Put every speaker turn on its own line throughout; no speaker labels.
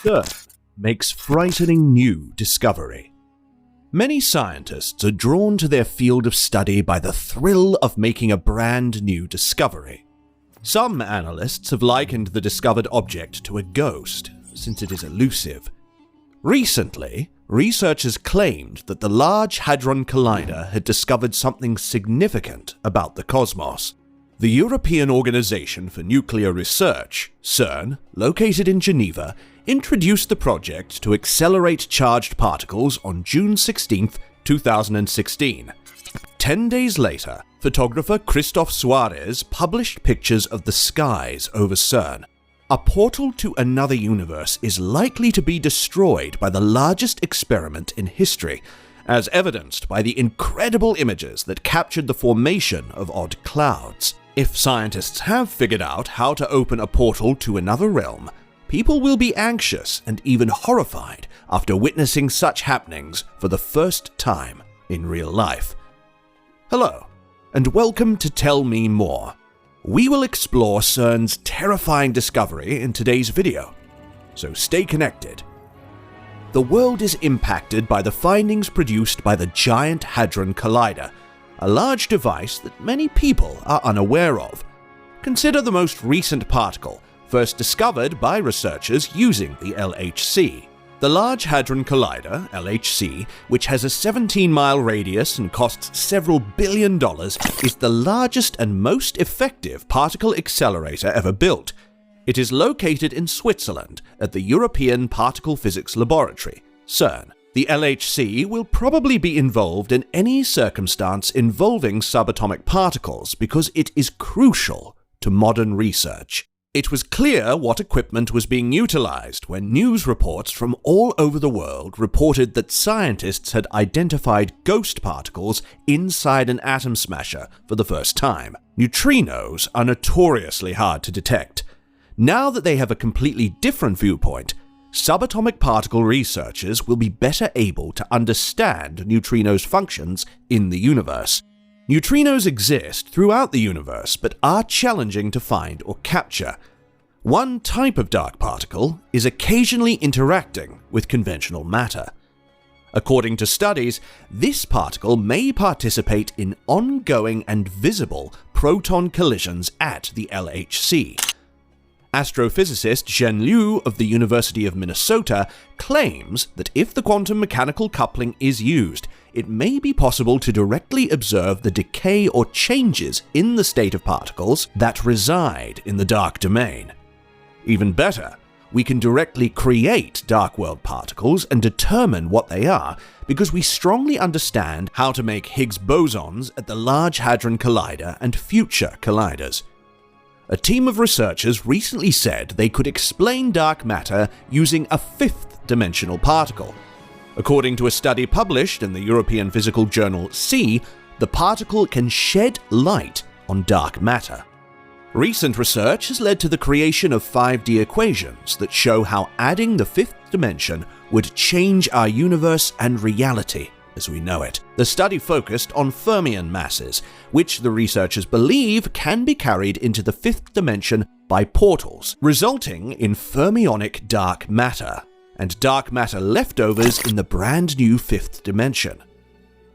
CERN makes frightening new discovery. Many scientists are drawn to their field of study by the thrill of making a brand new discovery. Some analysts have likened the discovered object to a ghost, since it is elusive. Recently, researchers claimed that the Large Hadron Collider had discovered something significant about the cosmos. The European Organization for Nuclear Research, CERN, located in Geneva, introduced the project to accelerate charged particles on June 16, 2016. 10 days later, photographer Christoph Suarez published pictures of the skies over CERN. A portal to another universe is likely to be destroyed by the largest experiment in history, as evidenced by the incredible images that captured the formation of odd clouds. If scientists have figured out how to open a portal to another realm, people will be anxious and even horrified after witnessing such happenings for the first time in real life. Hello, and welcome to Tell Me More. We will explore CERN's terrifying discovery in today's video, so stay connected. The world is impacted by the findings produced by the Giant Hadron Collider, a large device that many people are unaware of. Consider the most recent particle, first discovered by researchers using the LHC. The Large Hadron Collider, LHC, which has a 17-mile radius and costs several $1 billion, is the largest and most effective particle accelerator ever built. It is located in Switzerland at the European Particle Physics Laboratory, CERN. The LHC will probably be involved in any circumstance involving subatomic particles because it is crucial to modern research. It was clear what equipment was being utilized when news reports from all over the world reported that scientists had identified ghost particles inside an atom smasher for the first time. Neutrinos are notoriously hard to detect. Now that they have a completely different viewpoint, subatomic particle researchers will be better able to understand neutrinos' functions in the universe. Neutrinos exist throughout the universe but are challenging to find or capture. One type of dark particle is occasionally interacting with conventional matter. According to studies, this particle may participate in ongoing and visible proton collisions at the LHC. Astrophysicist Zhen Liu of the University of Minnesota claims that if the quantum mechanical coupling is used, it may be possible to directly observe the decay or changes in the state of particles that reside in the dark domain. Even better, we can directly create dark world particles and determine what they are because we strongly understand how to make Higgs bosons at the Large Hadron Collider and future colliders. A team of researchers recently said they could explain dark matter using a fifth-dimensional particle. According to a study published in the European physical journal C, the particle can shed light on dark matter. Recent research has led to the creation of 5D equations that show how adding the fifth dimension would change our universe and reality as we know it. The study focused on fermion masses, which the researchers believe can be carried into the fifth dimension by portals, resulting in fermionic dark matter, and dark matter leftovers in the brand new fifth dimension.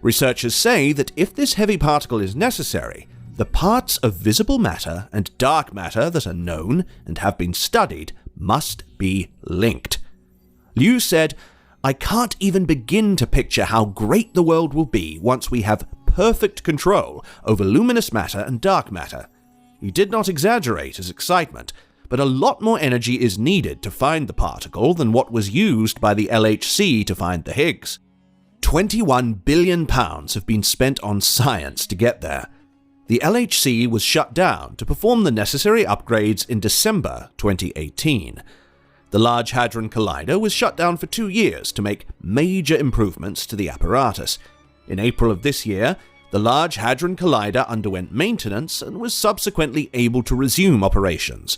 Researchers say that if this heavy particle is necessary, the parts of visible matter and dark matter that are known and have been studied must be linked. Liu said, "I can't even begin to picture how great the world will be once we have perfect control over luminous matter and dark matter." He did not exaggerate his excitement, but a lot more energy is needed to find the particle than what was used by the LHC to find the Higgs. £21 billion have been spent on science to get there. The LHC was shut down to perform the necessary upgrades in December 2018. The Large Hadron Collider was shut down for 2 years to make major improvements to the apparatus. In April of this year, the Large Hadron Collider underwent maintenance and was subsequently able to resume operations.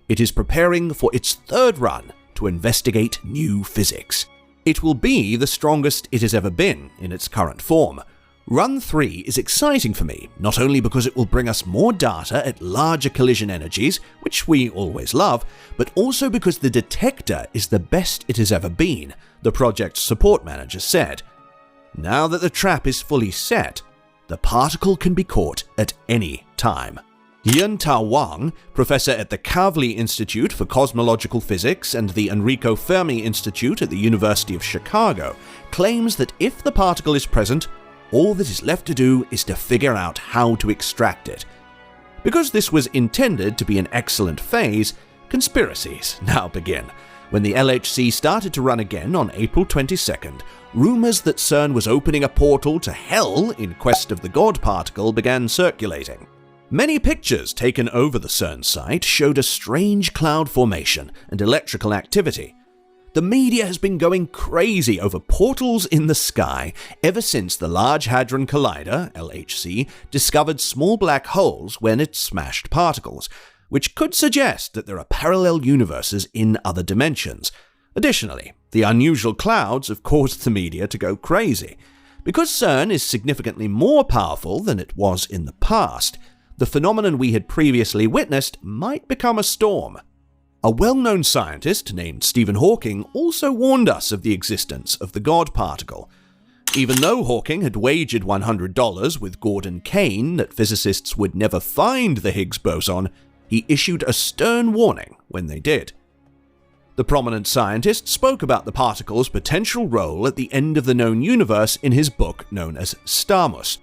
It is preparing for its third run to investigate new physics. It will be the strongest it has ever been in its current form. Run 3 is exciting for me, not only because it will bring us more data at larger collision energies, which we always love, but also because the detector is the best it has ever been, the project's support manager said. Now that the trap is fully set, the particle can be caught at any time. Yun-Ta Wang, professor at the Kavli Institute for Cosmological Physics and the Enrico Fermi Institute at the University of Chicago, claims that if the particle is present, all that is left to do is to figure out how to extract it. Because this was intended to be an excellent phase, conspiracies now begin. When the LHC started to run again on April 22nd, rumors that CERN was opening a portal to hell in quest of the God particle began circulating. Many pictures taken over the CERN site showed a strange cloud formation and electrical activity. The media has been going crazy over portals in the sky ever since the Large Hadron Collider, LHC, discovered small black holes when it smashed particles, which could suggest that there are parallel universes in other dimensions. Additionally, the unusual clouds have caused the media to go crazy. Because CERN is significantly more powerful than it was in the past, the phenomenon we had previously witnessed might become a storm. A well-known scientist named Stephen Hawking also warned us of the existence of the God particle. Even though Hawking had wagered $100 with Gordon Kane that physicists would never find the Higgs boson, he issued a stern warning when they did. The prominent scientist spoke about the particle's potential role at the end of the known universe in his book known as Starmus.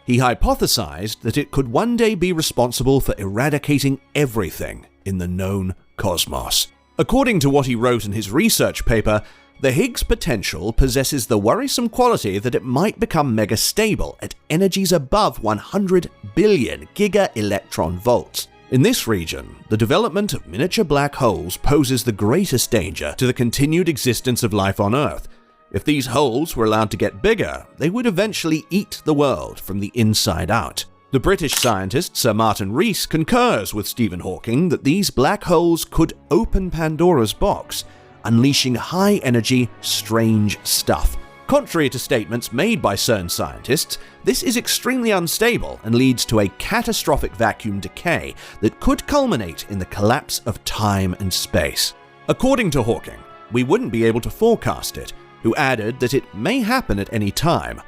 He hypothesized that it could one day be responsible for eradicating everything in the known cosmos. According to what he wrote in his research paper, the Higgs potential possesses the worrisome quality that it might become megastable at energies above 100 billion giga-electron volts. In this region, the development of miniature black holes poses the greatest danger to the continued existence of life on Earth. If these holes were allowed to get bigger, they would eventually eat the world from the inside out. The British scientist Sir Martin Rees concurs with Stephen Hawking that these black holes could open Pandora's box, unleashing high-energy, strange stuff. Contrary to statements made by CERN scientists, this is extremely unstable and leads to a catastrophic vacuum decay that could culminate in the collapse of time and space. According to Hawking, we wouldn't be able to forecast it, who added that it may happen at any time.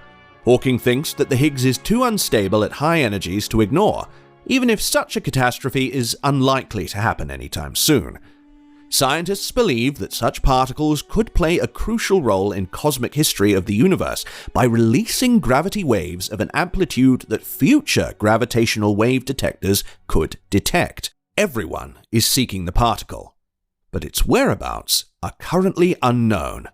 Hawking thinks that the Higgs is too unstable at high energies to ignore, even if such a catastrophe is unlikely to happen anytime soon. Scientists believe that such particles could play a crucial role in cosmic history of the universe by releasing gravity waves of an amplitude that future gravitational wave detectors could detect. Everyone is seeking the particle, but its whereabouts are currently unknown.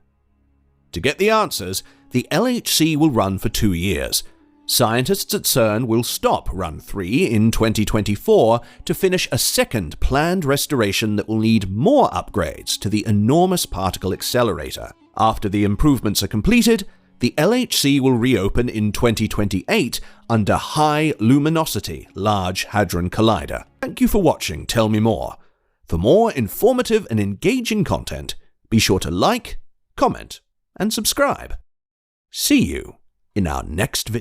To get the answers, the LHC will run for 2 years. Scientists at CERN will stop Run 3 in 2024 to finish a second planned restoration that will need more upgrades to the enormous particle accelerator. After the improvements are completed, the LHC will reopen in 2028 under High Luminosity Large Hadron Collider. Thank you for watching Tell Me More. For more informative and engaging content, be sure to like, comment, and subscribe. See you in our next video.